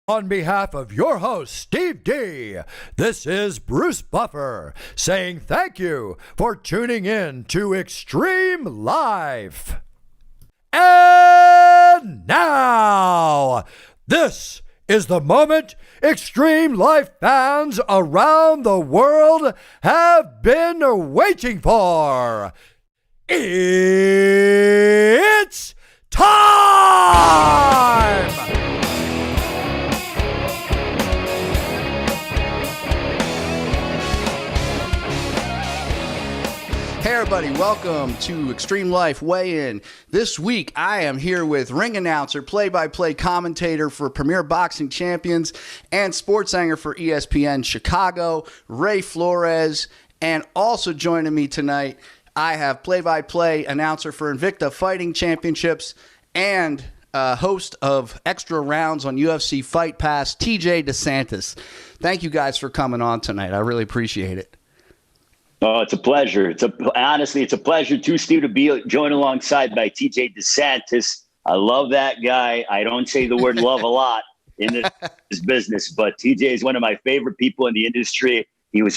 On behalf of your host, Steve D, this is Bruce Buffer saying thank you for tuning in to Xtreme Lyfe. And now, this is the moment Xtreme Lyfe fans around the world have been waiting for. It's time! Hey everybody, welcome to Xtreme Lyfe Weigh-In. This week I am here with ring announcer, play-by-play commentator for Premier Boxing Champions, and sports anchor for ESPN Chicago, Ray Flores. And also joining me tonight, I have play-by-play announcer for Invicta Fighting Championships and host of Extra Rounds on UFC Fight Pass, TJ DeSantis. Thank you guys for coming on tonight. I really appreciate it. Oh, it's a pleasure. Honestly, it's a pleasure too, Steve, to be joined alongside by TJ DeSantis. I love that guy. I don't say the word love a lot in this business, but TJ is one of my favorite people in the industry. He works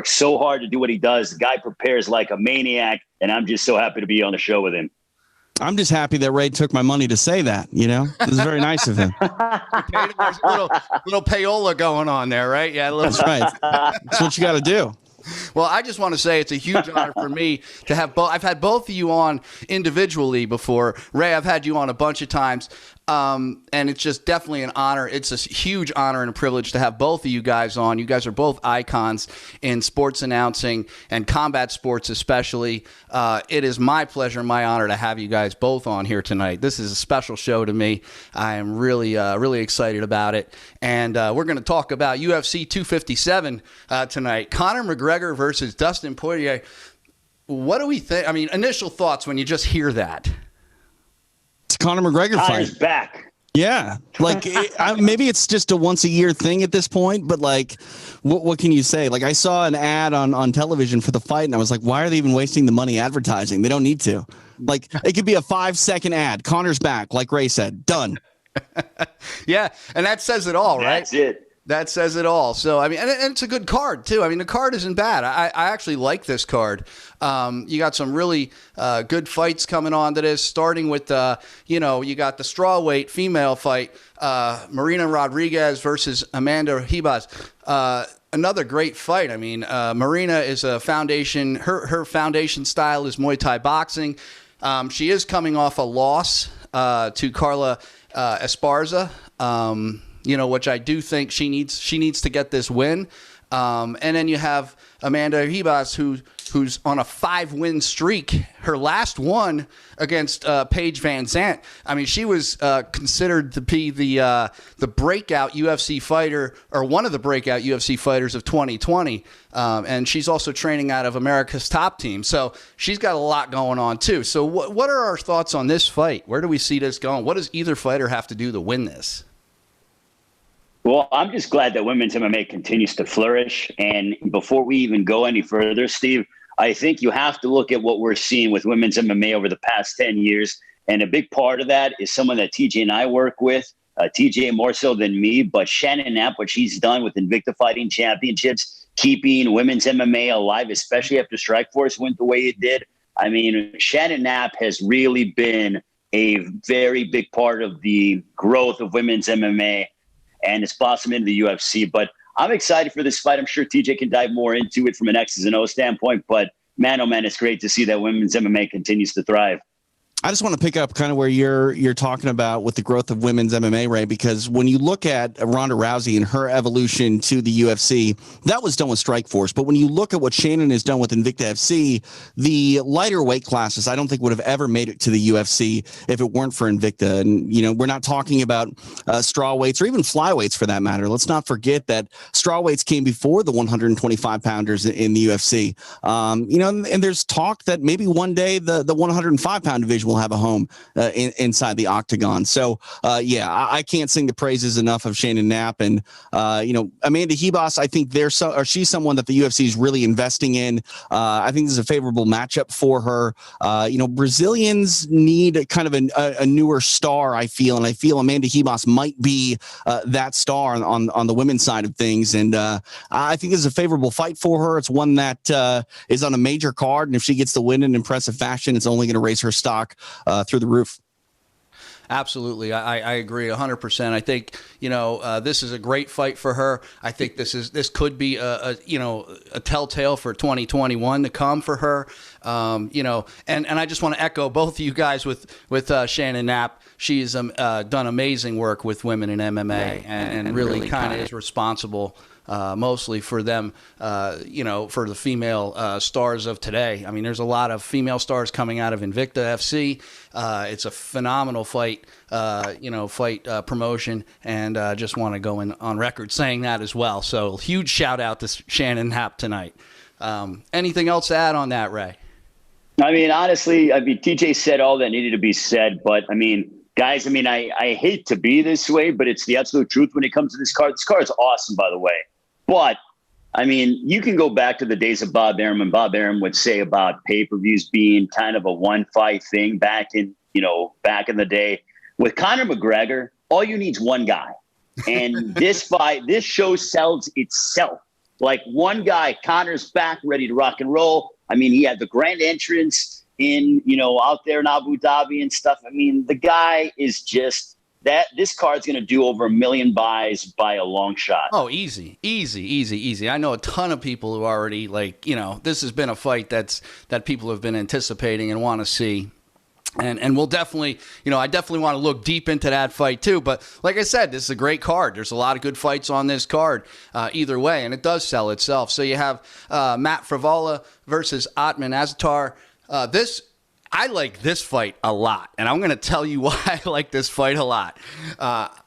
so hard to do what he does. The guy prepares like a maniac, and I'm just so happy to be on the show with him. I'm just happy that Ray took my money to say that, you know? It was very nice of him. There's a little payola going on there, right? Yeah, That's right. That's what you got to do. Well, I just want to say it's a huge honor for me to have both. I've had both of you on individually before. Ray, I've had you on a bunch of times. And it's just definitely an honor. It's a huge honor and a privilege to have both of you guys on. You guys are both icons in sports announcing and combat sports especially. It is my pleasure, my honor to have you guys both on here tonight. This is a special show to me. I am really, really excited about it. And we're going to talk about UFC 257 tonight. Conor McGregor versus Dustin Poirier. What do we think? I mean, initial thoughts when you just hear that. It's Conor McGregor fight. Conor's back. Yeah. Like, maybe it's just a once-a-year thing at this point, but, like, what can you say? Like, I saw an ad on television for the fight, and I was like, why are they even wasting the money advertising? They don't need to. Like, it could be a 5-second ad. Conor's back, like Ray said. Done. Yeah, and that says it all, right? That's it. That says it all. So, I mean, and it's a good card, too. I mean, the card isn't bad. I actually like this card. You got some really good fights coming on to this, starting with, you got the strawweight female fight, Marina Rodriguez versus Amanda Ribas. Another great fight. I mean, Marina is a foundation. Her foundation style is Muay Thai boxing. She is coming off a loss to Carla Esparza. Which I do think she needs to get this win. And then you have Amanda Ribas, who's on a 5-win streak. Her last one against Paige Van Zandt. I mean, she was considered to be the breakout UFC fighter, or one of the breakout UFC fighters of 2020. And she's also training out of America's Top Team. So she's got a lot going on, too. So what are our thoughts on this fight? Where do we see this going? What does either fighter have to do to win this? Well, I'm just glad that women's MMA continues to flourish. And before we even go any further, Steve, I think you have to look at what we're seeing with women's MMA over the past 10 years. And a big part of that is someone that TJ and I work with, TJ more so than me, but Shannon Knapp, what she's done with Invicta Fighting Championships, keeping women's MMA alive, especially after Strikeforce went the way it did. I mean, Shannon Knapp has really been a very big part of the growth of women's MMA. And it's blossomed into the UFC. But I'm excited for this fight. I'm sure TJ can dive more into it from an X's and O's standpoint. But man, oh man, it's great to see that women's MMA continues to thrive. I just want to pick up kind of where you're talking about with the growth of women's MMA, Ray, because when you look at Ronda Rousey and her evolution to the UFC, that was done with Strikeforce. But when you look at what Shannon has done with Invicta FC, the lighter weight classes, I don't think would have ever made it to the UFC if it weren't for Invicta. And, we're not talking about straw weights or even flyweights for that matter. Let's not forget that straw weights came before the 125 pounders in the UFC. And there's talk that maybe one day the 105 pound division will have a home inside the octagon. So, I can't sing the praises enough of Shannon Knapp. And, Amanda Hebos, I think she's someone that the UFC is really investing in. I think this is a favorable matchup for her. Brazilians need kind of a newer star, I feel. And I feel Amanda Hebos might be that star on the women's side of things. And I think this is a favorable fight for her. It's one that is on a major card. And if she gets to win in impressive fashion, it's only going to raise her stock through the roof. Absolutely. I agree 100%. I think, this is a great fight for her. I think this could be a telltale for 2021 to come for her. And I just want to echo both of you guys with Shannon Knapp. She's done amazing work with women in MMA and really kind of is responsible mostly for them, for the female stars of today. I mean, there's a lot of female stars coming out of Invicta FC. It's a phenomenal fight promotion, and just want to go on record saying that as well. So huge shout out to Shannon Knapp tonight. Anything else to add on that, Ray? I mean, honestly, TJ said all that needed to be said, but I mean, guys, I hate to be this way, but it's the absolute truth when it comes to this card. This card is awesome, by the way. But, I mean, you can go back to the days of Bob Arum, and Bob Arum would say about pay-per-views being kind of a one-fight thing back in the day. With Conor McGregor, all you need is one guy. And this show sells itself. Like one guy, Conor's back, ready to rock and roll. I mean, he had the grand entrance in, out there in Abu Dhabi and stuff. I mean, the guy is just that. This card's going to do over 1 million buys by a long shot. Oh, easy. I know a ton of people who already this has been a fight that people have been anticipating and want to see. And we'll definitely, I definitely want to look deep into that fight too. But like I said, this is a great card. There's a lot of good fights on this card either way, and it does sell itself. So you have Matt Frivola versus Atman Azatar. I like this fight a lot, and I'm going to tell you why I like this fight a lot.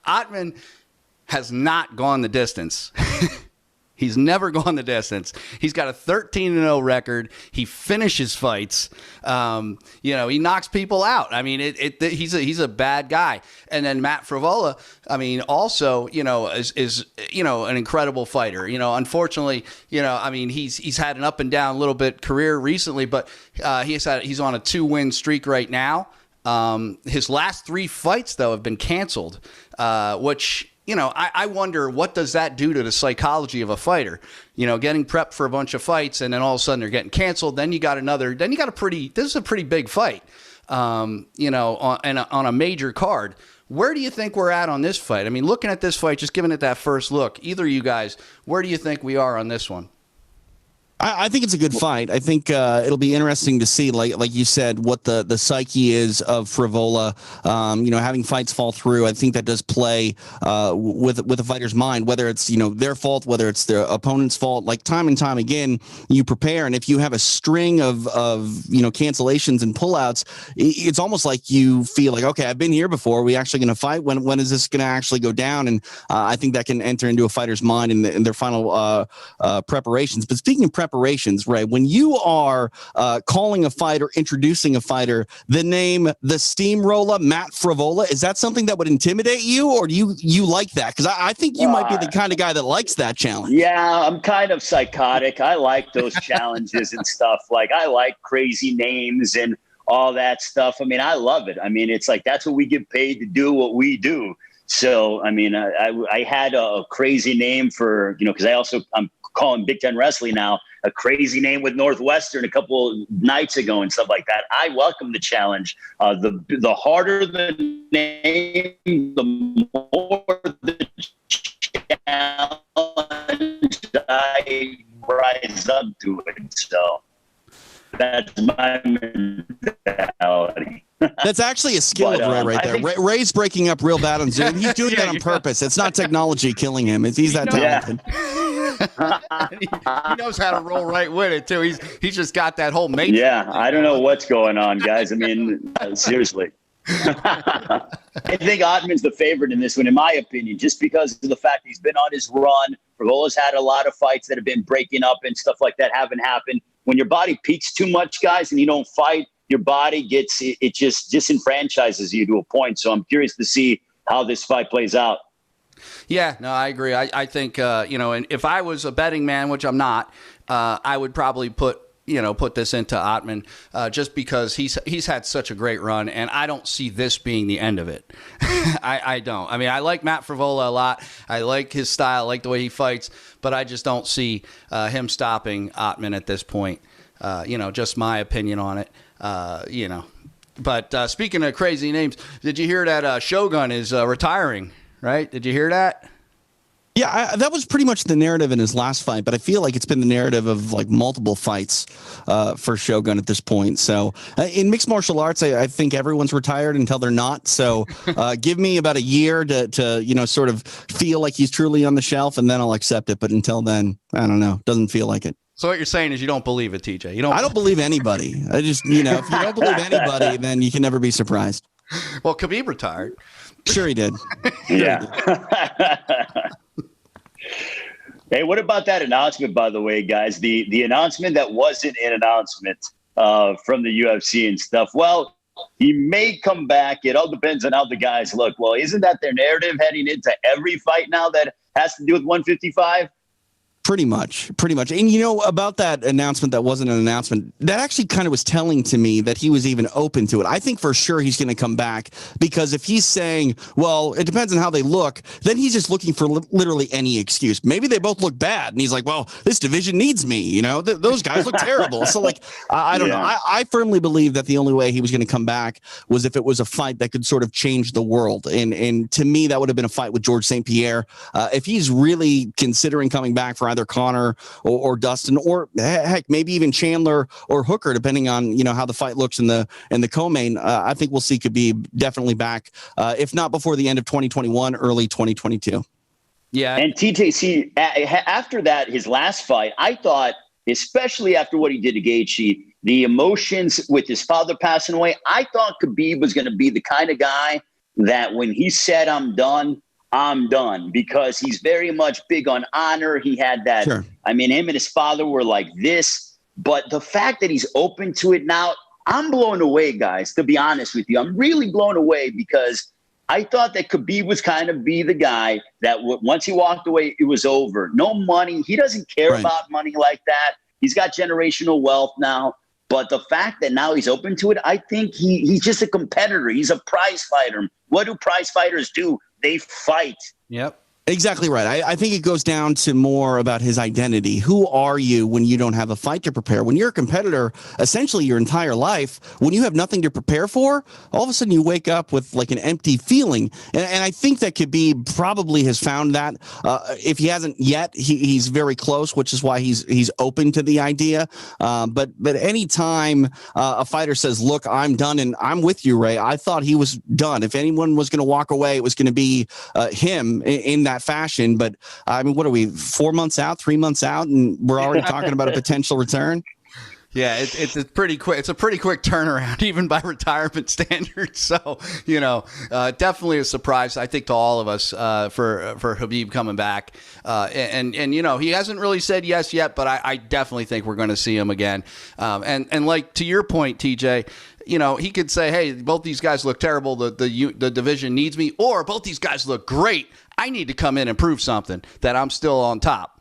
Atman has not gone the distance. He's never gone the distance. He's got a 13-0 record. He finishes fights. He knocks people out. I mean, he's a bad guy. And then Matt Frivola, I mean, also, is an incredible fighter. Unfortunately, he's had an up and down little bit career recently, but he's on a 2-win streak right now. His last 3 fights though have been canceled, which. I wonder what does that do to the psychology of a fighter? Getting prepped for a bunch of fights and then all of a sudden they're getting canceled. This is a pretty big fight, on a major card. Where do you think we're at on this fight? I mean, looking at this fight, just giving it that first look, either of you guys, where do you think we are on this one? I think it's a good fight. I think it'll be interesting to see, like you said, what the psyche is of Frivola. Having fights fall through, I think that does play with a fighter's mind, whether it's their fault, whether it's their opponent's fault. Like time and time again, you prepare, and if you have a string of cancellations and pullouts, it's almost like you feel like, okay, I've been here before. Are we actually going to fight? When is this going to actually go down? And I think that can enter into a fighter's mind in their final preparations. But speaking of preparations, Ray, when you are calling a fighter, introducing a fighter, the name, the steamroller, Matt Frivola, is that something that would intimidate you, or do you like that? Because I think you might be the kind of guy that likes that challenge. Yeah, I'm kind of psychotic. I like those challenges and stuff. Like, I like crazy names and all that stuff. I mean, I love it. I mean, it's like, that's what we get paid to do what we do. So, I mean, I had a crazy name for, because I'm calling Big Ten Wrestling now, a crazy name with Northwestern a couple nights ago and stuff like that. I welcome the challenge. The harder the name, the more the challenge I rise up to it. So that's my mentality. That's actually a skill of Ray right there. Ray's breaking up real bad on Zoom. He's doing that on purpose. It's not technology killing him. He's that talented. He knows how to roll right with it too. He's just got that whole matrix. Yeah, I don't know what's going on, guys. I mean, seriously. I think Atman's the favorite in this one, in my opinion, just because of the fact he's been on his run. Frivola's had a lot of fights that have been breaking up and stuff like that haven't happened. When your body peaks too much, guys, and you don't fight, your body gets it just disenfranchises you to a point. So I'm curious to see how this fight plays out. Yeah, no, I agree. I think, and if I was a betting man, which I'm not, I would probably put this into Ottman just because he's had such a great run, and I don't see this being the end of it. I don't. I mean, I like Matt Frivola a lot. I like his style, I like the way he fights, but I just don't see him stopping Ottman at this point. Just my opinion on it. But speaking of crazy names, did you hear that Shogun is retiring? Right? Did you hear that? Yeah, that was pretty much the narrative in his last fight, but I feel like it's been the narrative of like multiple fights for Shogun at this point. So in mixed martial arts, I think everyone's retired until they're not. So give me about a year to sort of feel like he's truly on the shelf, and then I'll accept it. But until then, I don't know. Doesn't feel like it. So what you're saying is you don't believe it, TJ. I don't believe anybody. I just, if you don't believe anybody, then you can never be surprised. Well, Khabib retired. Sure he did. Yeah. Hey, what about that announcement, by the way, guys? The announcement that wasn't an announcement from the UFC and stuff. Well, he may come back. It all depends on how the guys look. Well, isn't that their narrative heading into every fight now that has to do with 155? Pretty much. And about that announcement that wasn't an announcement, that actually kind of was telling to me that he was even open to it. I think for sure he's going to come back, because if he's saying, well, it depends on how they look, then he's just looking for literally any excuse. Maybe they both look bad, and he's like, well, this division needs me. Those guys look terrible. So I don't know. I firmly believe that the only way he was going to come back was if it was a fight that could sort of change the world. And to me, that would have been a fight with George St. Pierre. If he's really considering coming back for either Connor or Dustin, or heck, maybe even Chandler or Hooker, depending on how the fight looks in the co-main, I think we'll see Khabib definitely back, if not before the end of 2021, early 2022. Yeah. And TJC, after that, his last fight, I thought, especially after what he did to Gaethje, the emotions with his father passing away, I thought Khabib was going to be the kind of guy that when he said, I'm done, because he's very much big on honor. He had that. Sure. I mean, him and his father were like this. But the fact that he's open to it now, I'm blown away, guys, to be honest with you. I'm really blown away, because I thought that Khabib was kind of be the guy that once he walked away, it was over. No money. He doesn't care about money like that. He's got generational wealth now. But the fact that now he's open to it, I think he's just a competitor. He's a prize fighter. What do prize fighters do? They fight. Yep. Exactly right. I think it goes down to more about his identity. Who are you when you don't have a fight to prepare? When you're a competitor, essentially your entire life, when you have nothing to prepare for, all of a sudden you wake up with like an empty feeling. And I think that Khabib probably has found that. If he hasn't yet, he's very close, which is why he's open to the idea. But any time a fighter says, look, I'm done, and I'm with you, Ray, I thought he was done. If anyone was going to walk away, it was going to be him in that fashion. But I mean, what are we, 4 months out, 3 months out, and we're already talking about a potential return? Yeah, it's a pretty quick. It's a pretty quick turnaround, even by retirement standards. So definitely a surprise, I think, to all of us for Khabib coming back. And he hasn't really said yes yet, but I definitely think we're going to see him again. And like to your point, TJ. He could say, hey, both these guys look terrible. The division needs me. Or both these guys look great. I need to come in and prove something that I'm still on top.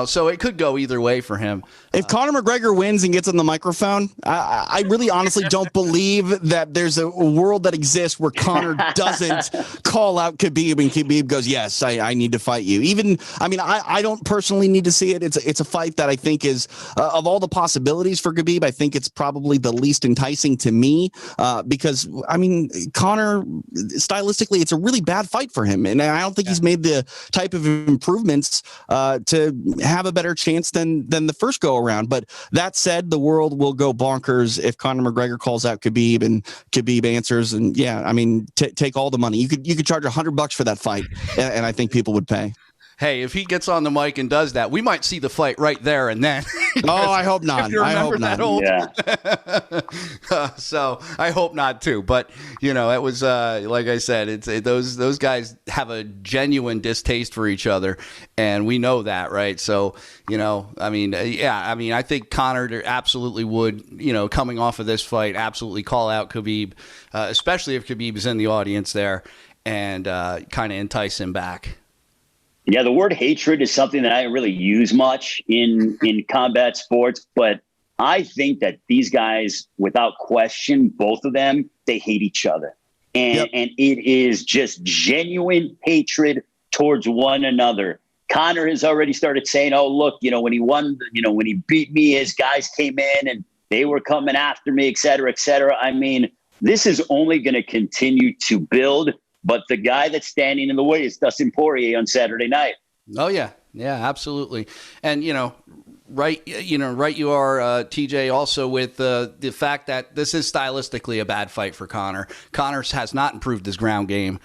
So it could go either way for him. If Conor McGregor wins and gets on the microphone, I really honestly don't believe that there's a world that exists where Conor doesn't call out Khabib and Khabib goes, yes, I need to fight you. I don't personally need to see it. It's a fight that I think is, of all the possibilities for Khabib, I think it's probably the least enticing to me because, Conor, stylistically, it's a really bad fight for him. And I don't think he's made the type of improvements to have a better chance than the first go around. But that said, the world will go bonkers if Conor McGregor calls out Khabib and Khabib answers. And take all the money. You could charge $100 for that fight, and I think people would pay. hey, if he gets on the mic and does that, we might see the fight right there and then. Oh, I hope not. If you remember that old, Yeah. so I hope not too. But it was like I said, those guys have a genuine distaste for each other, and we know that, right? So I think Conor absolutely would, coming off of this fight, absolutely call out Khabib, especially if Khabib is in the audience there, and kind of entice him back. Yeah, the word hatred is something that I don't really use much in combat sports, but I think that these guys, without question, both of them, they hate each other. And it is just genuine hatred towards one another. Conor has already started saying, oh, look, when he won, when he beat me, his guys came in and they were coming after me, et cetera, et cetera. I mean, this is only going to continue to build. But the guy that's standing in the way is Dustin Poirier on Saturday night. Oh, yeah. Yeah, absolutely. And, right you are, TJ, also with the fact that this is stylistically a bad fight for Conor. Conor has not improved his ground game.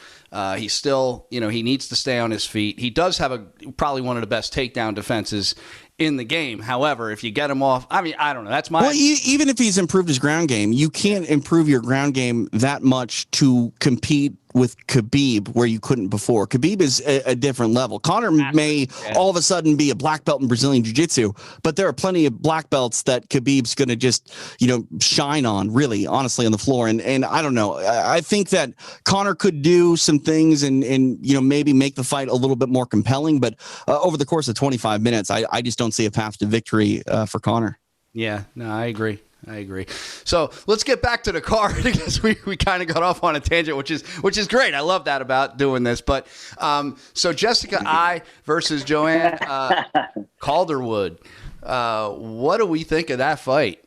He's still, he needs to stay on his feet. He does have probably one of the best takedown defenses in the game. However, if you get him off, I mean, I don't know. That's my. Well, even if he's improved his ground game, you can't improve your ground game that much to compete with Khabib where you couldn't before. Khabib is a different level. Conor may all of a sudden be a black belt in Brazilian Jiu-Jitsu, but there are plenty of black belts that Khabib's going to just, shine on, really, honestly, on the floor. And I don't know. I think that Conor could do some things and maybe make the fight a little bit more compelling, but over the course of 25 minutes, I just don't see a path to victory for Conor. Yeah, no, I agree. So let's get back to the card because we kind of got off on a tangent, which is great. I love that about doing this. But so Jessica I versus Joanne Calderwood. What do we think of that fight?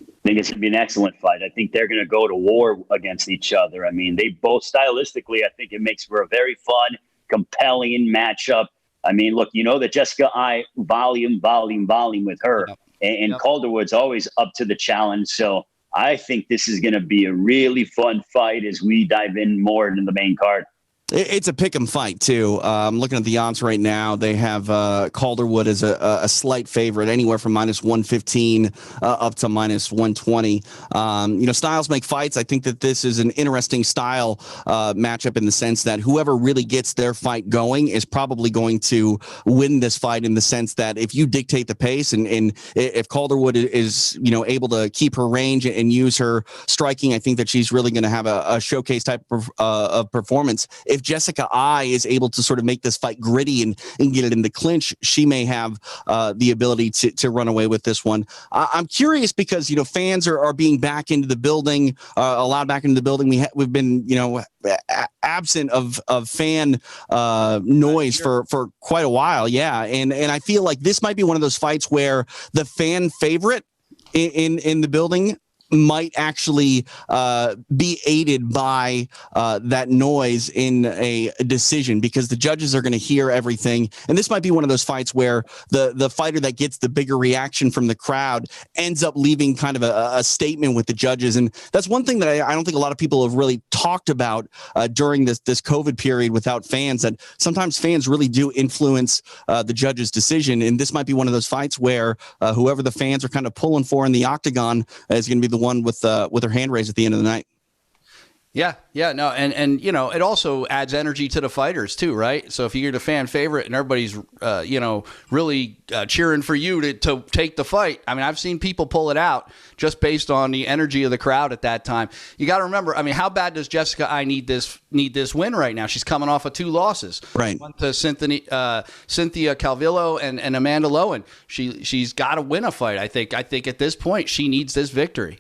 I think it's going to be an excellent fight. I think they're going to go to war against each other. I mean, they both stylistically, I think it makes for a very fun, compelling matchup. I mean, look, that Jessica I volume with her. Yep. And Calderwood's always up to the challenge. So I think this is going to be a really fun fight as we dive in more into the main card. It's a pick 'em fight too. I'm looking at the odds right now. They have Calderwood as a slight favorite, anywhere from -115 up to -120. Styles make fights. I think that this is an interesting style matchup in the sense that whoever really gets their fight going is probably going to win this fight. In the sense that if you dictate the pace and if Calderwood is able to keep her range and use her striking, I think that she's really going to have a showcase type of performance. If Jessica I is able to sort of make this fight gritty and get it in the clinch, she may have the ability to run away with this one. I'm curious because, fans are being back into the building, allowed back into the building. We've been, absent of fan noise for quite a while. Yeah. And I feel like this might be one of those fights where the fan favorite in the building might actually be aided by that noise in a decision, because the judges are going to hear everything. And this might be one of those fights where the fighter that gets the bigger reaction from the crowd ends up leaving kind of a statement with the judges. And that's one thing that I don't think a lot of people have really talked about during this COVID period without fans, that sometimes fans really do influence the judge's decision. And this might be one of those fights where whoever the fans are kind of pulling for in the octagon is going to be the one with her hand raised at the end of the night. Yeah, no, and it also adds energy to the fighters too, right? So if you're the fan favorite and everybody's really cheering for you to take the fight, I mean, I've seen people pull it out just based on the energy of the crowd at that time. You got to remember, I mean, how bad does Jessica I need this win right now? She's coming off of 2 losses, right? One to Cynthia Calvillo and Amanda Lowen. She's got to win a fight. I think at this point she needs this victory.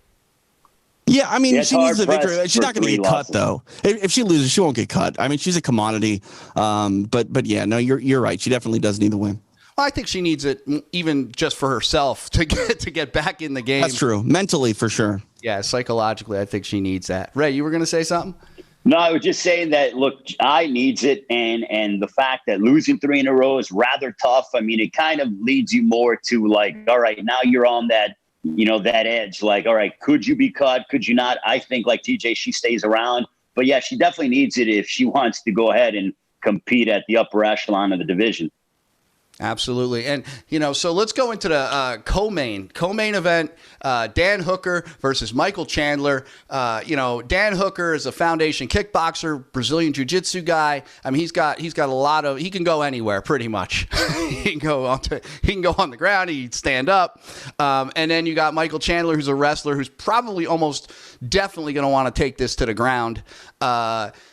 Yeah, I mean, she needs the victory. She's not going to get cut, though. If she loses, she won't get cut. I mean, she's a commodity. But yeah, no, you're right. She definitely does need the win. Well, I think she needs it even just for herself to get back in the game. That's true. Mentally, for sure. Yeah, psychologically, I think she needs that. Ray, you were going to say something? No, I was just saying that, look, I needs it, and the fact that losing 3 in a row is rather tough. I mean, it kind of leads you more to like, all right, now you're on that edge, like, all right, could you be cut? Could you not? I think like TJ, she stays around, but yeah, she definitely needs it if she wants to go ahead and compete at the upper echelon of the division. Absolutely. And, so let's go into the co-main event, Dan Hooker versus Michael Chandler. Dan Hooker is a foundation kickboxer, Brazilian jiu-jitsu guy. I mean, he's got a lot of, he can go anywhere pretty much. he can go on the ground, he can stand up. And then you got Michael Chandler, who's a wrestler, who's probably almost definitely going to want to take this to the ground.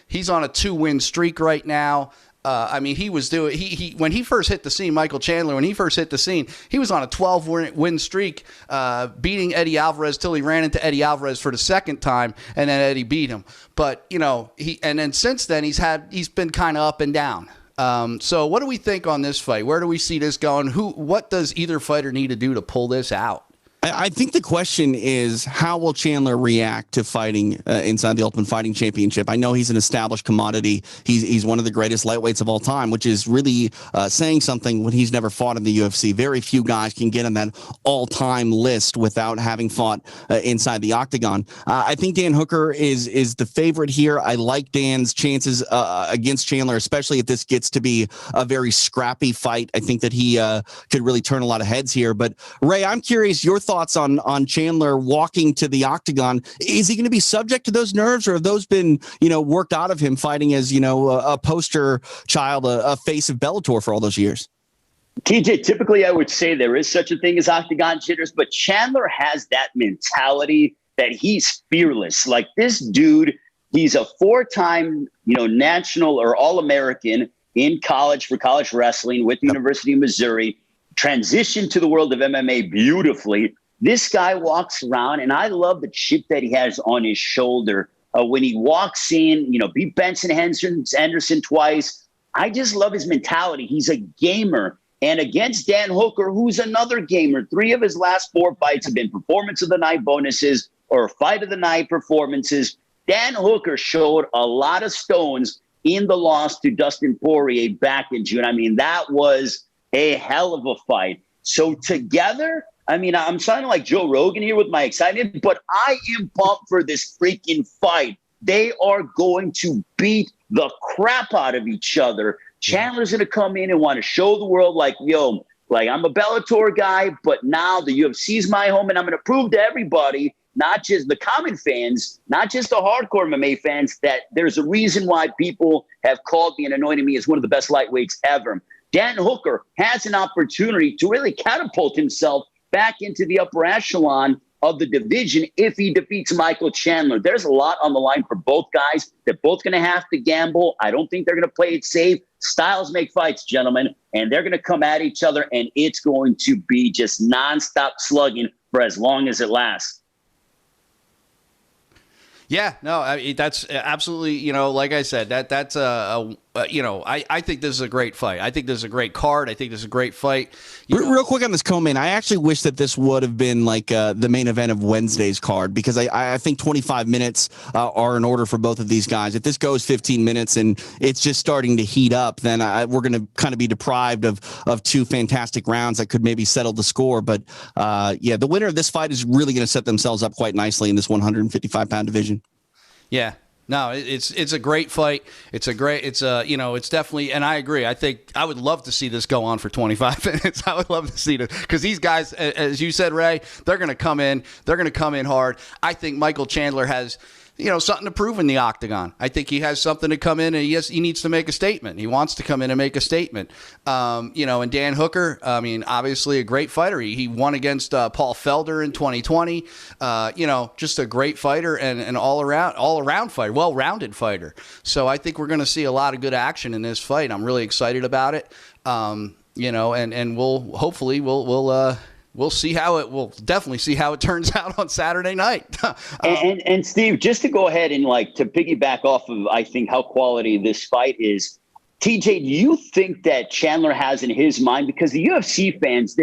He's on a 2-win streak right now. He was doing when he first hit the scene, Michael Chandler, when he first hit the scene, he was on a 12-win streak, beating Eddie Alvarez till he ran into Eddie Alvarez for the second time, and then Eddie beat him. But and then since then he's been kind of up and down. So what do we think on this fight? Where do we see this going? What does either fighter need to do to pull this out? I think the question is, how will Chandler react to fighting inside the Ultimate Fighting Championship? I know he's an established commodity. He's one of the greatest lightweights of all time, which is really saying something when he's never fought in the UFC. Very few guys can get on that all-time list without having fought inside the octagon. I think Dan Hooker is the favorite here. I like Dan's chances against Chandler, especially if this gets to be a very scrappy fight. I think that he could really turn a lot of heads here. But Ray, I'm curious your thoughts on Chandler walking to the octagon. Is he going to be subject to those nerves, or have those been, worked out of him fighting as, a poster child, a face of Bellator for all those years? TJ, typically I would say there is such a thing as octagon jitters, but Chandler has that mentality that he's fearless. Like this dude, he's a 4-time, national or All-American in college for college wrestling with the University of Missouri, transitioned to the world of MMA beautifully. This guy walks around, and I love the chip that he has on his shoulder. When he walks in, beat Benson Henderson twice. I just love his mentality. He's a gamer. And against Dan Hooker, who's another gamer, 3 of his last 4 fights have been performance of the night bonuses or fight of the night performances. Dan Hooker showed a lot of stones in the loss to Dustin Poirier back in June. I mean, that was a hell of a fight. So together, I'm sounding like Joe Rogan here with my excitement, but I am pumped for this freaking fight. They are going to beat the crap out of each other. Chandler's going to come in and want to show the world I'm a Bellator guy, but now the UFC is my home, and I'm going to prove to everybody, not just the common fans, not just the hardcore MMA fans, that there's a reason why people have called me and anointed me as one of the best lightweights ever. Dan Hooker has an opportunity to really catapult himself back into the upper echelon of the division if he defeats Michael Chandler. There's a lot on the line for both guys. They're both going to have to gamble. I don't think they're going to play it safe. Styles make fights, gentlemen, and they're going to come at each other, and it's going to be just nonstop slugging for as long as it lasts. Yeah, no, that's absolutely, like I said, that's I think this is a great fight. I think this is a great card. I think this is a great fight. Real quick on this co-main, I actually wish that this would have been like the main event of Wednesday's card, because I think 25 minutes are in order for both of these guys. If this goes 15 minutes and it's just starting to heat up, then we're going to kind of be deprived of 2 fantastic rounds that could maybe settle the score. But the winner of this fight is really going to set themselves up quite nicely in this 155-pound division. Yeah. No, it's a great fight. It's definitely, and I agree. I think I would love to see this go on for 25 minutes. I would love to see it, because these guys, as you said, Ray, they're going to come in. They're going to come in hard. I think Michael Chandler has, something to prove in the octagon. I think he has something to come in, and he needs to make a statement. He wants to come in and make a statement. And Dan Hooker, obviously a great fighter. He won against Paul Felder in 2020. Just a great fighter and an all-around fighter, well-rounded fighter. So I think we're going to see a lot of good action in this fight. I'm really excited about it. And we'll see how we'll definitely see how it turns out on Saturday night. and Steve, just to go ahead and to piggyback off of, I think, how quality this fight is, TJ, do you think that Chandler has in his mind, because the UFC fans,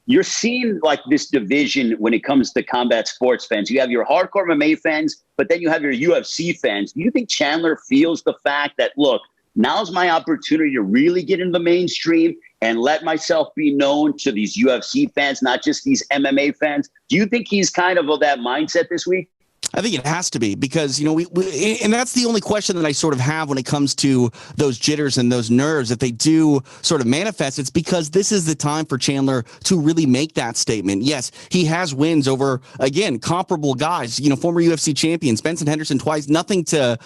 you're seeing this division when it comes to combat sports fans. You have your hardcore MMA fans, but then you have your UFC fans. Do you think Chandler feels the fact that, look, now's my opportunity to really get into the mainstream and let myself be known to these UFC fans, not just these MMA fans? Do you think he's kind of that mindset this week? I think it has to be because, and that's the only question that I sort of have when it comes to those jitters and those nerves. If they do sort of manifest, it's because this is the time for Chandler to really make that statement. Yes, he has wins over, again, comparable guys, former UFC champions, Benson Henderson twice, nothing to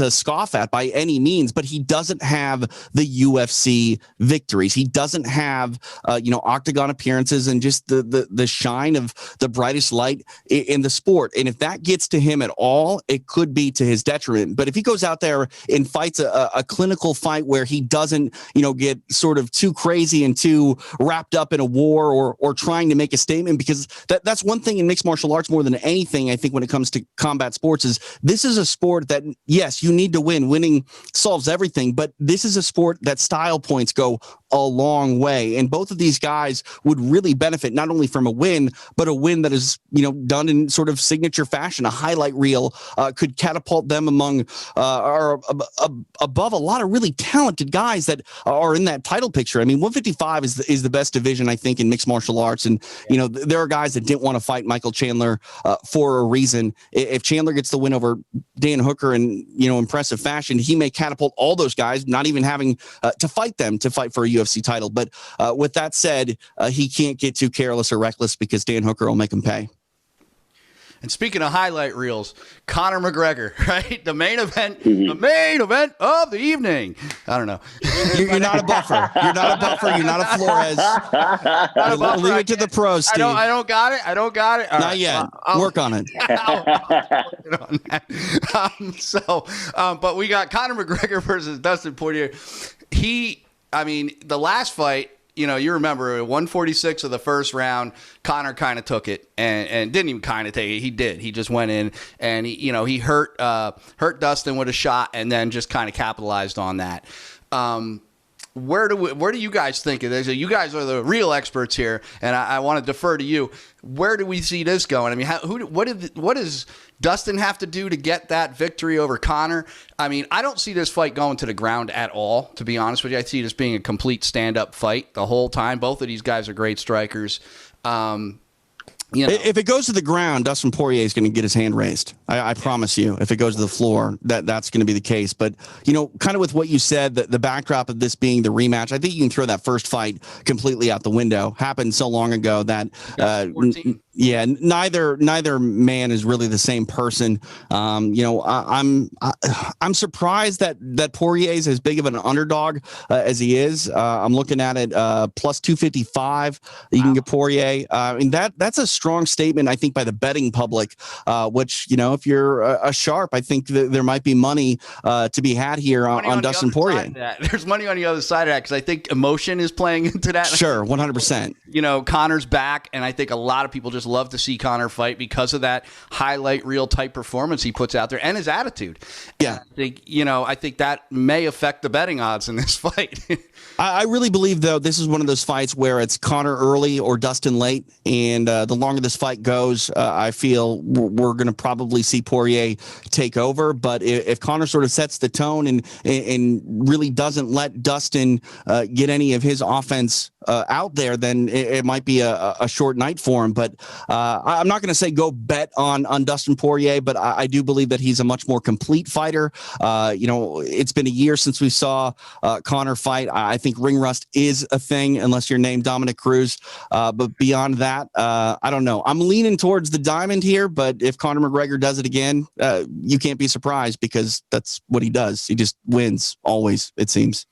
scoff at by any means, but he doesn't have the UFC victories. He doesn't have, octagon appearances and just the shine of the brightest light in the sport. And if that gets to him at all, it could be to his detriment. But if he goes out there and fights a clinical fight where he doesn't, get sort of too crazy and too wrapped up in a war or trying to make a statement, because that's one thing in mixed martial arts more than anything, I think, when it comes to combat sports, is this is a sport that, yes, you need to win. Winning solves everything, but this is a sport that style points go a long way. And both of these guys would really benefit not only from a win, but a win that is, done in sort of signature fashion. A highlight reel could catapult them among or above a lot of really talented guys that are in that title picture. I mean, 155 is the best division, I think, in mixed martial arts. And, there are guys that didn't want to fight Michael Chandler for a reason. If Chandler gets the win over Dan Hooker in, impressive fashion, he may catapult all those guys, not even having to fight for a UFC title. But with that said, he can't get too careless or reckless because Dan Hooker will make him pay. And speaking of highlight reels, Conor McGregor, right? The main event of the evening. I don't know. You're not a buffer. You're not a buffer. You're not a Flores. Leave it to the pros, Steve. I don't got it. All not yet. Work on it. But we got Conor McGregor versus Dustin Poirier. The last fight, you remember 146 of the first round, Conor kind of took it and didn't even kind of take it. He did. He just went in and he hurt Dustin with a shot and then just kind of capitalized on that. Where do you guys think of this? You guys are the real experts here, and I want to defer to you. Where do we see this going? I mean, what does Dustin have to do to get that victory over Conor? I mean, I don't see this fight going to the ground at all, to be honest with you. I see this being a complete stand-up fight the whole time. Both of these guys are great strikers. If it goes to the ground, Dustin Poirier is going to get his hand raised. I promise you. If it goes to the floor, that's going to be the case. But, kind of with what you said, the backdrop of this being the rematch, I think you can throw that first fight completely out the window. Happened so long ago that neither man is really the same person. I'm surprised that Poirier is as big of an underdog as he is. I'm looking at it plus 255. You can get Poirier. That's a strong statement, I think, by the betting public, which, if you're a sharp, I think there might be money to be had here on Dustin Poirier. There's money on the other side of that because I think emotion is playing into that. Sure, 100%. Connor's back, and I think a lot of people just love to see Conor fight because of that highlight reel type performance he puts out there and his attitude. Yeah. I think that may affect the betting odds in this fight. I really believe, though, this is one of those fights where it's Conor early or Dustin late. And the longer this fight goes, I feel we're going to probably see Poirier take over. But if Conor sort of sets the tone and really doesn't let Dustin get any of his offense out there, then it might be a short night for him. But I'm not going to say go bet on Dustin Poirier, but I do believe that he's a much more complete fighter. It's been a year since we saw Conor fight. I think ring rust is a thing unless you're named Dominic Cruz. But beyond that, I don't know. I'm leaning towards the diamond here, but if Conor McGregor does it again, you can't be surprised because that's what he does. He just wins always, it seems.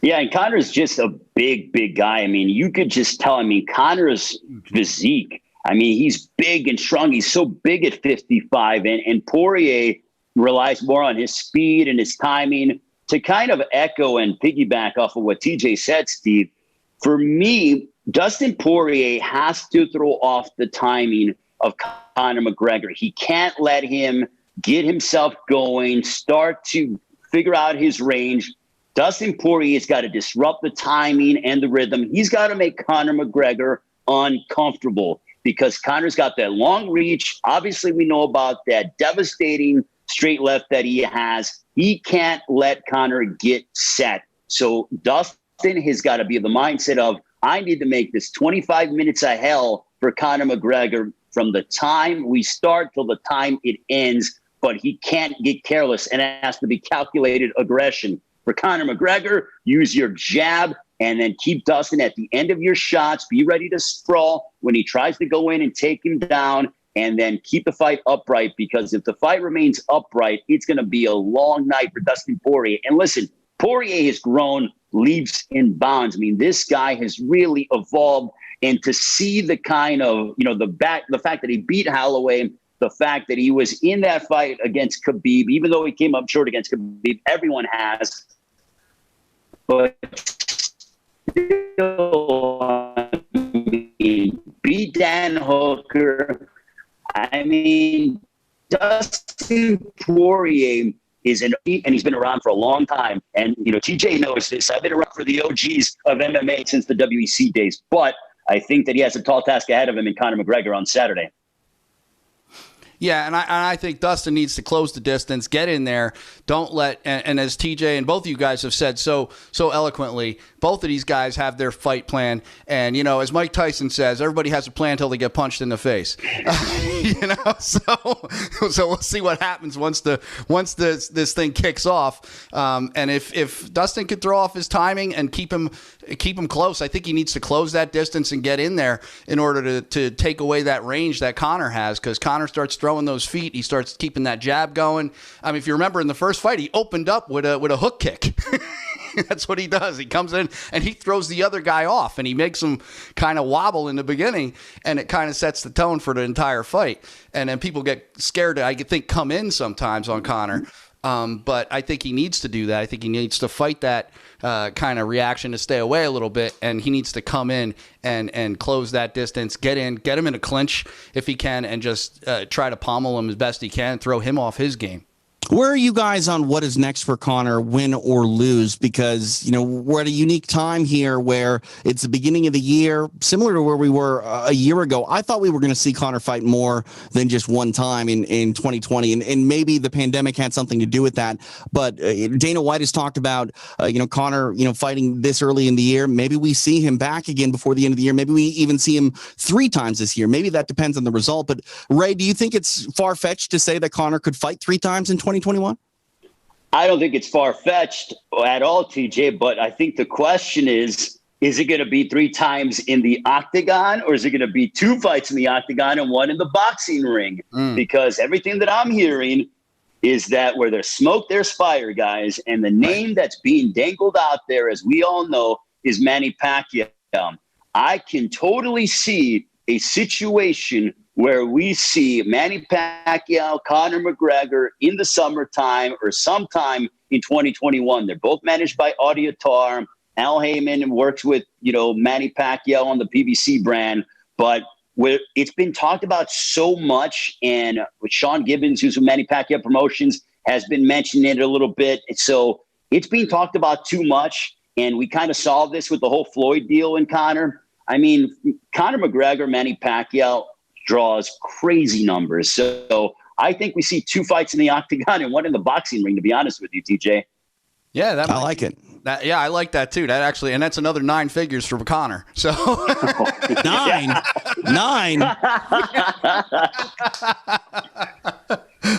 Yeah, and Conor's just a big, big guy. I mean, you could just tell. I mean, Conor's physique. I mean, he's big and strong. He's so big at 55. And Poirier relies more on his speed and his timing. To kind of echo and piggyback off of what TJ said, Steve, for me, Dustin Poirier has to throw off the timing of Conor McGregor. He can't let him get himself going, start to figure out his range. Dustin Poirier's got to disrupt the timing and the rhythm. He's got to make Conor McGregor uncomfortable because Conor's got that long reach. Obviously, we know about that devastating straight left that he has. He can't let Conor get set. So Dustin has got to be of the mindset of, I need to make this 25 minutes of hell for Conor McGregor from the time we start till the time it ends, but he can't get careless, and it has to be calculated aggression. For Conor McGregor, use your jab and then keep Dustin at the end of your shots. Be ready to sprawl when he tries to go in and take him down, and then keep the fight upright, because if the fight remains upright, it's going to be a long night for Dustin Poirier. And listen, Poirier has grown leaps and bounds. I mean, this guy has really evolved, and to see the kind of, the fact that he beat Holloway, the fact that he was in that fight against Khabib, even though he came up short against Khabib, everyone has, but still, beat Dan Hooker. I mean, Dustin Poirier is and he's been around for a long time. And, TJ knows this. I've been around for the OGs of MMA since the WEC days. But I think that he has a tall task ahead of him in Conor McGregor on Saturday. Yeah, and I think Dustin needs to close the distance, get in there. Don't let and as TJ and both of you guys have said so eloquently, both of these guys have their fight plan. And as Mike Tyson says, everybody has a plan until they get punched in the face. So we'll see what happens once this thing kicks off. And if Dustin could throw off his timing and keep him close, I think he needs to close that distance and get in there in order to take away that range that Conor has, because Conor starts throwing those feet. He starts keeping that jab going. I mean, if you remember in the first fight, he opened up with a hook kick. That's what he does. He comes in and he throws the other guy off, and he makes him kind of wobble in the beginning, and it kind of sets the tone for the entire fight. And then people get scared to, I think, come in sometimes on Conor. But I think he needs to do that. I think he needs to fight that kind of reaction to stay away a little bit, and he needs to come in and close that distance, get him in a clinch if he can, and just try to pommel him as best he can, throw him off his game. Where are you guys on what is next for Conor, win or lose? Because, we're at a unique time here where it's the beginning of the year, similar to where we were a year ago. I thought we were going to see Conor fight more than just one time in 2020, and maybe the pandemic had something to do with that. But Dana White has talked about, Conor, fighting this early in the year. Maybe we see him back again before the end of the year. Maybe we even see him 3 times this year. Maybe that depends on the result. But Ray, do you think it's far-fetched to say that Conor could fight 3 times in 2021? I don't think it's far-fetched at all, TJ, but I think the question is it going to be 3 times in the octagon, or is it going to be 2 fights in the octagon and 1 in the boxing ring? Because everything that I'm hearing is that where there's smoke, there's fire, guys. And the name that's being dangled out there, as we all know, is Manny Pacquiao. I can totally see a situation where we see Manny Pacquiao, Conor McGregor in the summertime or sometime in 2021. They're both managed by Audiatar. Al Heyman works with, Manny Pacquiao on the PBC brand. But it's been talked about so much, and with Sean Gibbons, who's with Manny Pacquiao Promotions, has been mentioning it a little bit. So it's being talked about too much, and we kind of saw this with the whole Floyd deal in Conor. I mean, Conor McGregor, Manny Pacquiao draws crazy numbers. So I think we see 2 fights in the octagon and 1 in the boxing ring, to be honest with you, TJ. Yeah, I like it. Yeah, I like that too. That actually, and that's another 9 figures for Conor. So 9.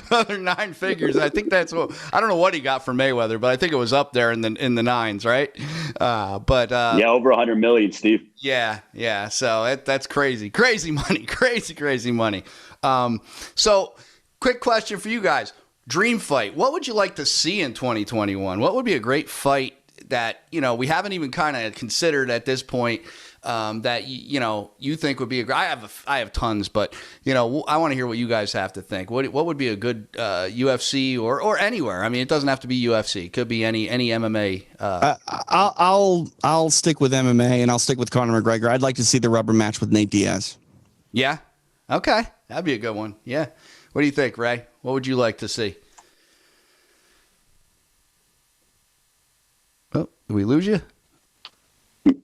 Another 9 figures. I think that's what, I don't know what he got for Mayweather, but I think it was up there in the 9s, right? Yeah, over 100 million, Steve. Yeah. So that's crazy money, crazy money. So quick question for you guys: dream fight. What would you like to see in 2021? What would be a great fight that we haven't even kind of considered at this point? That you think would be a great. I have tons, but I want to hear what you guys have to think. What would be a good UFC or anywhere? I mean, it doesn't have to be UFC. It could be any MMA. I'll stick with MMA, and I'll stick with Conor McGregor. I'd like to see the rubber match with Nate Diaz. Yeah. Okay, that'd be a good one. Yeah. What do you think, Ray? What would you like to see? Oh, did we lose you?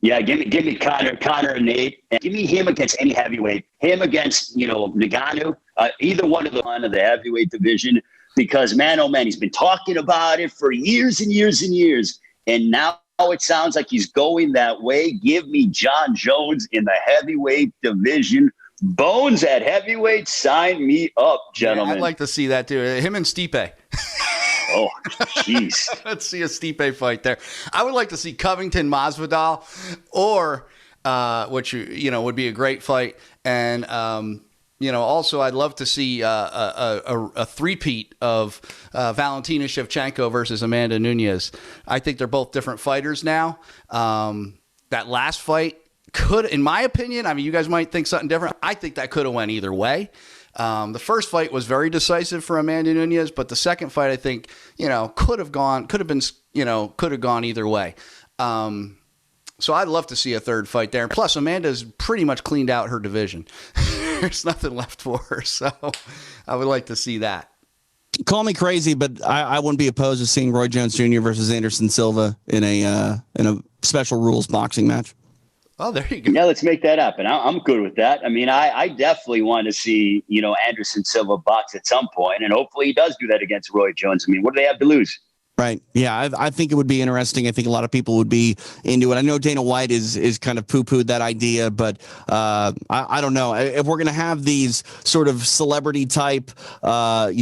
Yeah, give me Conor and Nate, and give me him against any heavyweight. Him against Ngannou, either one of the heavyweight division. Because man, oh man, he's been talking about it for years and years and years, and now it sounds like he's going that way. Give me John Jones in the heavyweight division Bones at heavyweight, sign me up, gentlemen. Yeah, I'd like to see that too. Him and Stipe. Oh, jeez. Let's see a Stipe fight there. I would like to see Covington Masvidal, or which would be a great fight, and also I'd love to see a three-peat of Valentina Shevchenko versus Amanda Nunes. I think they're both different fighters now. That last fight could, in my opinion, I mean, you guys might think something different. I think that could have went either way. The first fight was very decisive for Amanda Nunes, but the second fight, I think, could have gone either way. So I'd love to see a third fight there. Plus, Amanda's pretty much cleaned out her division. There's nothing left for her, so I would like to see that. Call me crazy, but I wouldn't be opposed to seeing Roy Jones Jr. versus Anderson Silva in a special rules boxing match. Oh, there you go. Yeah, let's make that happen. I'm good with that. I mean, I definitely want to see, Anderson Silva box at some point, and hopefully he does do that against Roy Jones. I mean, what do they have to lose? Right. Yeah, I think it would be interesting. I think a lot of people would be into it. I know Dana White is kind of poo-pooed that idea, but I don't know. If we're going to have these sort of celebrity type,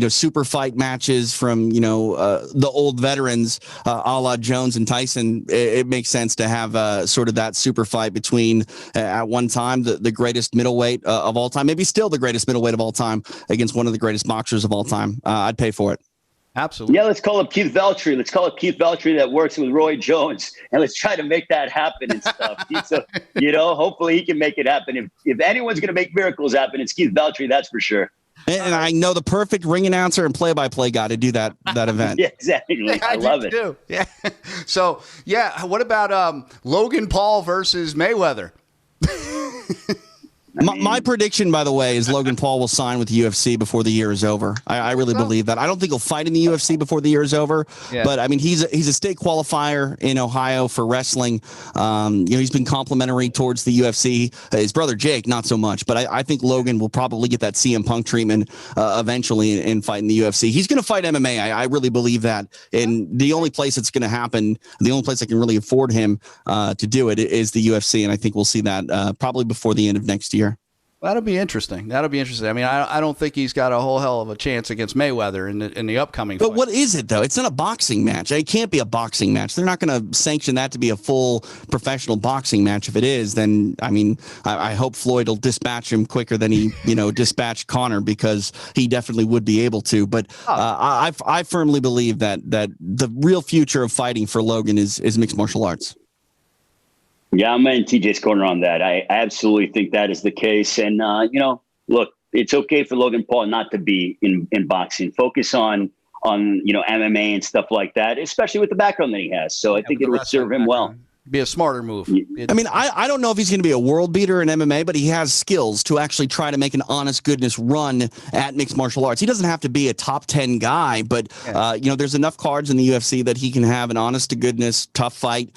super fight matches from, the old veterans, a la Jones and Tyson, it makes sense to have sort of that super fight between, at one time, the greatest middleweight of all time, maybe still the greatest middleweight of all time, against one of the greatest boxers of all time. I'd pay for it. Absolutely. Yeah, let's call up Keith Veltri. Let's call up Keith Veltri that works with Roy Jones, and let's try to make that happen and stuff. So, hopefully he can make it happen. If anyone's going to make miracles happen, it's Keith Veltri, that's for sure. And I know the perfect ring announcer and play-by-play guy to do that event. Yeah, exactly. Yeah, I love it. Too. Yeah. So, what about Logan Paul versus Mayweather? My prediction, by the way, is Logan Paul will sign with the UFC before the year is over. I really believe that. I don't think he'll fight in the UFC before the year is over. Yeah. But I mean, he's a state qualifier in Ohio for wrestling. He's been complimentary towards the UFC. His brother Jake, not so much. But I think Logan will probably get that CM Punk treatment eventually and fight in the UFC. He's going to fight MMA. I really believe that. And the only place it's going to happen, the only place I can really afford him to do it is the UFC. And I think we'll see that probably before the end of next year. That'll be interesting. I mean, I don't think he's got a whole hell of a chance against Mayweather in the upcoming fight. But what is it, though? It's not a boxing match. It can't be a boxing match. They're not going to sanction that to be a full professional boxing match. If it is, then, I mean, I hope Floyd will dispatch him quicker than he, dispatched Conor, because he definitely would be able to. But I firmly believe that the real future of fighting for Logan is mixed martial arts. Yeah, I'm in TJ's corner on that. I absolutely think that is the case. And, look, it's okay for Logan Paul not to be in boxing. Focus on MMA and stuff like that, especially with the background that he has. So I think it would serve him well. Be a smarter move. I mean, I don't know if he's going to be a world beater in MMA, but he has skills to actually try to make an honest goodness run at mixed martial arts. He doesn't have to be a top 10 guy, but, there's enough cards in the UFC that he can have an honest to goodness, tough fight,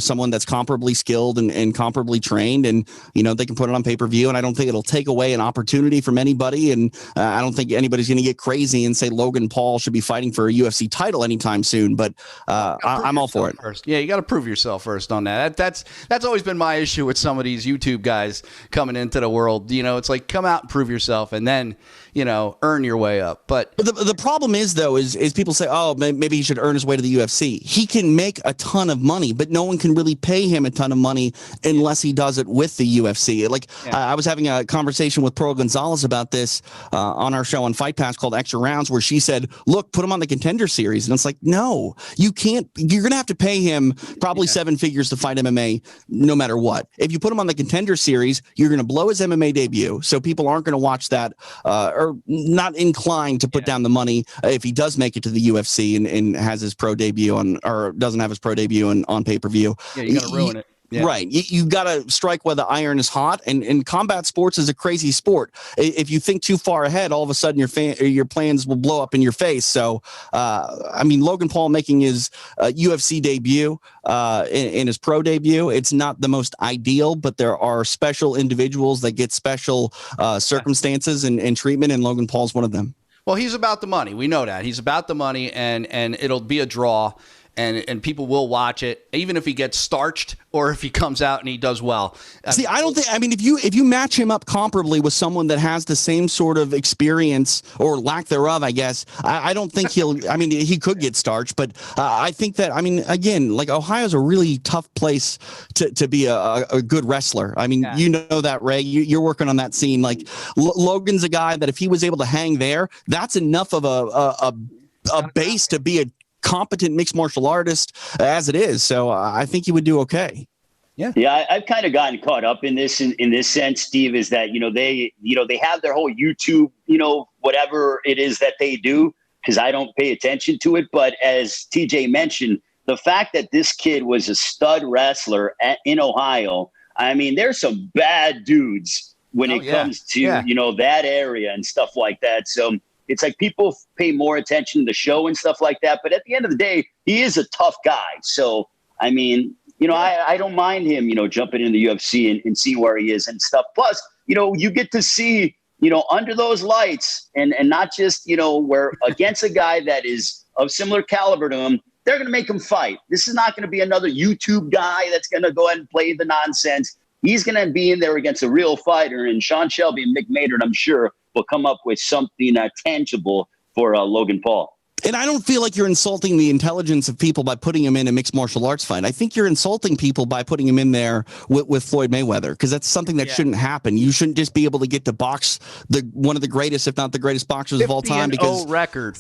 someone that's comparably skilled and comparably trained, and, they can put it on pay-per-view, and I don't think it'll take away an opportunity from anybody, and I don't think anybody's going to get crazy and say Logan Paul should be fighting for a UFC title anytime soon, but I'm all for it. First. Yeah, you got to prove yourself first on that. That's always been my issue with some of these YouTube guys coming into the world. It's like, come out and prove yourself, and then earn your way up. But the problem is, though, is people say, oh, maybe he should earn his way to the UFC. He can make a ton of money, but no one can really pay him a ton of money unless he does it with the UFC. I was having a conversation with Pearl Gonzalez about this on our show on Fight Pass called Extra Rounds, where she said, look, put him on the Contender Series. And it's like, no, you can't. You're going to have to pay him probably 7 figures to fight MMA no matter what. If you put him on the Contender Series, you're going to blow his MMA debut. So people aren't going to watch that or not inclined to put down the money if he does make it to the UFC and has his pro debut or doesn't have his pro debut on pay-per-view. Yeah, you're going to ruin it. Yeah. Right. You got to strike while the iron is hot, and combat sports is a crazy sport. If you think too far ahead, all of a sudden your plans will blow up in your face. So, Logan Paul making his UFC debut in his pro debut, it's not the most ideal, but there are special individuals that get special circumstances and treatment, and Logan Paul's one of them. Well, he's about the money. We know that. He's about the money, and it'll be a draw. and people will watch it, even if he gets starched or if he comes out and he does well. See, I don't think. I mean, if you match him up comparably with someone that has the same sort of experience or lack thereof, I guess I don't think he'll. I mean, he could get starched, but I think that. I mean, again, like Ohio's a really tough place to be a good wrestler. I mean, you know that, Ray. You're working on that scene. Like Logan's a guy that if he was able to hang there, that's enough of a base to be a competent mixed martial artist as it is. So I think he would do okay. Yeah, I've kind of gotten caught up in this sense, Steve, is that, they have their whole YouTube, whatever it is that they do, because I don't pay attention to it. But as TJ mentioned, the fact that this kid was a stud wrestler in Ohio, I mean, there's some bad dudes when it comes to, that area and stuff like that. So it's like people pay more attention to the show and stuff like that. But at the end of the day, he is a tough guy. So, I mean, I don't mind him, jumping into the UFC and seeing where he is and stuff. Plus, you get to see, under those lights and not just, where against a guy that is of similar caliber to him, they're going to make him fight. This is not going to be another YouTube guy that's going to go ahead and play the nonsense. He's going to be in there against a real fighter. And Sean Shelby and Mick Maynard, I'm sure, will come up with something tangible for Logan Paul. And I don't feel like you're insulting the intelligence of people by putting him in a mixed martial arts fight. I think you're insulting people by putting him in there with Floyd Mayweather, because that's something that shouldn't happen. You shouldn't just be able to get to box one of the greatest, if not the greatest boxers of all time. Because record.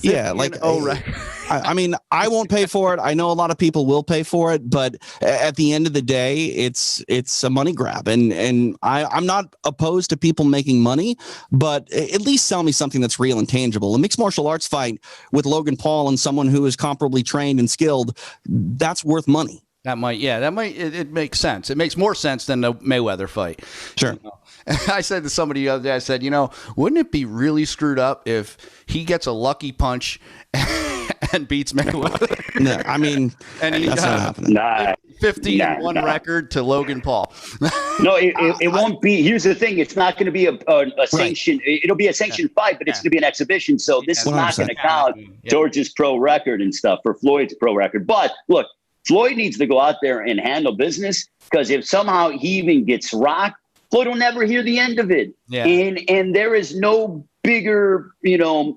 I mean, I won't pay for it. I know a lot of people will pay for it, but at the end of the day, it's a money grab. And I'm not opposed to people making money, but at least sell me something that's real and tangible. A mixed martial arts fight with Logan Paul and someone who is comparably trained and skilled, that's worth money. It makes sense. It makes more sense than the Mayweather fight. Sure. I said to somebody the other day, I said, wouldn't it be really screwed up if he gets a lucky punch and beats Mayweather? No, I mean, and he that's not happening. 15-1 record to Logan Paul. No, it won't be. Here's the thing. It's not going to be a sanction. It'll be a sanctioned fight, but it's going to be an exhibition. So this is not going to count towards his pro record and stuff for Floyd's pro record. But look, Floyd needs to go out there and handle business, because if somehow he even gets rocked, Floyd will never hear the end of it. Yeah. And there is no bigger,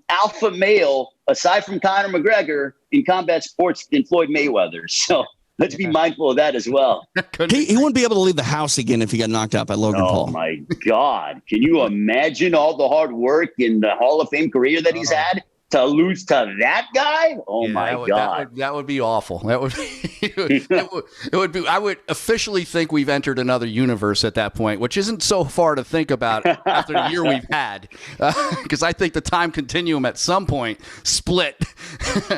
alpha male aside from Conor McGregor in combat sports than Floyd Mayweather. So let's be mindful of that as well. He wouldn't be able to leave the house again if he got knocked out by Logan Paul. Oh, my God. Can you imagine all the hard work in the Hall of Fame career that he's had to lose to that guy? Oh, my God. That would be awful. That would be, it would be. I would officially think we've entered another universe at that point, which isn't so far to think about after the year we've had, because I think the time continuum at some point split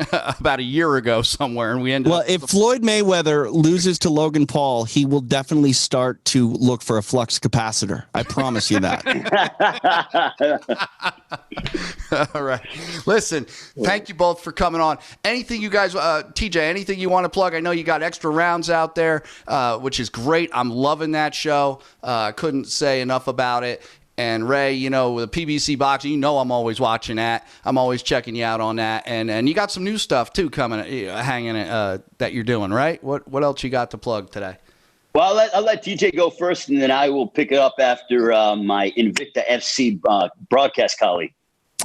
about a year ago somewhere, and we ended. Well, if Floyd Mayweather loses to Logan Paul, he will definitely start to look for a flux capacitor. I promise you that. All right. Listen, thank you both for coming on. Anything you guys, TJ, anything you want to plug? I know you got extra rounds out there, which is great. I'm loving that show. Couldn't say enough about it. And Ray, with the PBC boxing, I'm always watching that. I'm always checking you out on that. And you got some new stuff too coming, hanging that you're doing, right? What else you got to plug today? Well, I'll let TJ go first, and then I will pick it up after my Invicta FC broadcast colleague.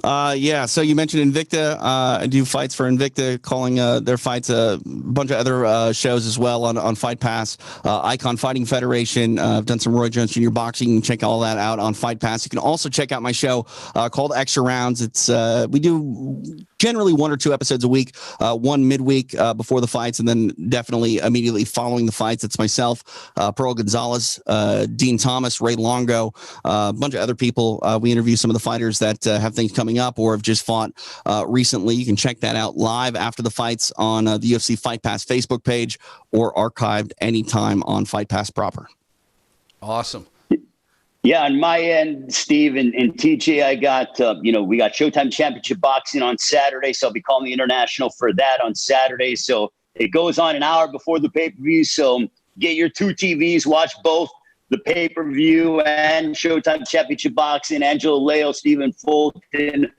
So you mentioned Invicta. I do fights for Invicta, calling their fights a bunch of other shows as well on Fight Pass. Icon Fighting Federation. I've done some Roy Jones Jr. boxing. You can check all that out on Fight Pass. You can also check out my show called Extra Rounds. It's we do generally 1 or 2 episodes a week, one midweek before the fights, and then definitely immediately following the fights. It's myself, Pearl Gonzalez, Dean Thomas, Ray Longo, a bunch of other people. We interview some of the fighters that have things coming up or have just fought recently. You can check that out live after the fights on the UFC Fight Pass Facebook page, or archived anytime on Fight Pass proper. Awesome. Yeah, on my end, Steve and TJ, I got, we got Showtime Championship Boxing on Saturday, so I'll be calling the International for that on Saturday. So it goes on an hour before the pay-per-view, so get your 2 TVs, watch both the pay-per-view and Showtime Championship Boxing. Angelo Leo, Stephen Fulton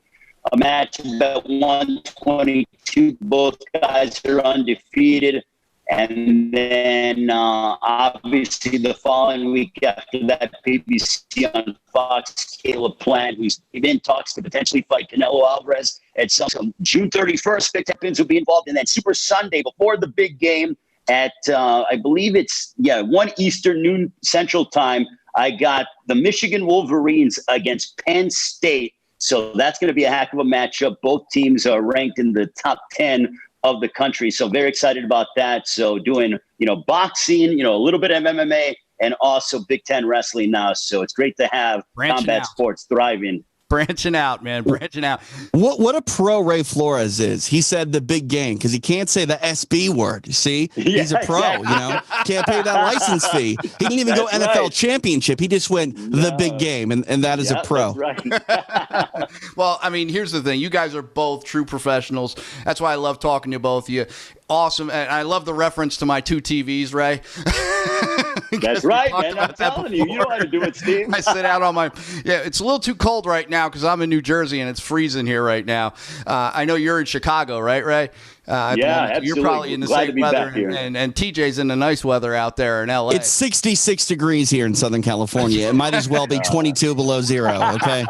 a match at 122. Both guys are undefeated. And then obviously the following week after that, PBC on Fox, Caleb Plant, who's in talks to potentially fight Canelo Alvarez at some June 31st. Big Tech will be involved. And then Super Sunday before the big game at, I believe it's, 1 Eastern, noon Central Time. I got the Michigan Wolverines against Penn State. So that's going to be a heck of a matchup. Both teams are ranked in the top 10 of the country. So very excited about that. So doing, boxing, a little bit of MMA and also Big Ten wrestling now. So it's great to have combat sports thriving. Branching out, man. Branching out. What a pro Ray Flores is. He said the big game because he can't say the SB word. You see, he's a pro. Exactly. Can't pay that license fee. He didn't even go NFL championship. He just went the big game, and that is a pro. That's right. Well, I mean, here's the thing. You guys are both true professionals. That's why I love talking to both of you. Awesome. And I love the reference to my 2 TVs, Ray. That's right, man. I'm telling you. You know how to do it, Steve. I sit out on my – it's a little too cold right now because I'm in New Jersey and it's freezing here right now. I know you're in Chicago, right, Ray? Absolutely. You're probably in the same weather, and TJ's in the nice weather out there in LA. It's 66 degrees here in Southern California. It might as well be 22 below zero, okay?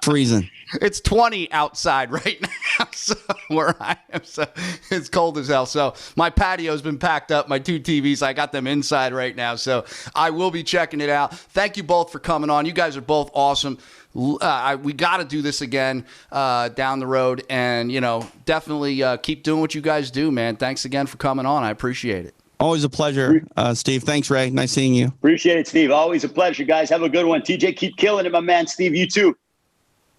Freezing. It's 20 outside right now, so where I am. So it's cold as hell. So my patio's been packed up, my 2 TVs. I got them inside right now, so I will be checking it out. Thank you both for coming on. You guys are both awesome. We got to do this again down the road, and definitely keep doing what you guys do, man. Thanks again for coming on. I appreciate it. Always a pleasure, Steve. Thanks, Ray. Nice seeing you. Appreciate it, Steve. Always a pleasure, guys. Have a good one. TJ, keep killing it, my man. Steve, you too.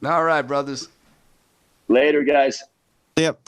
All right, brothers. Later, guys. Yep.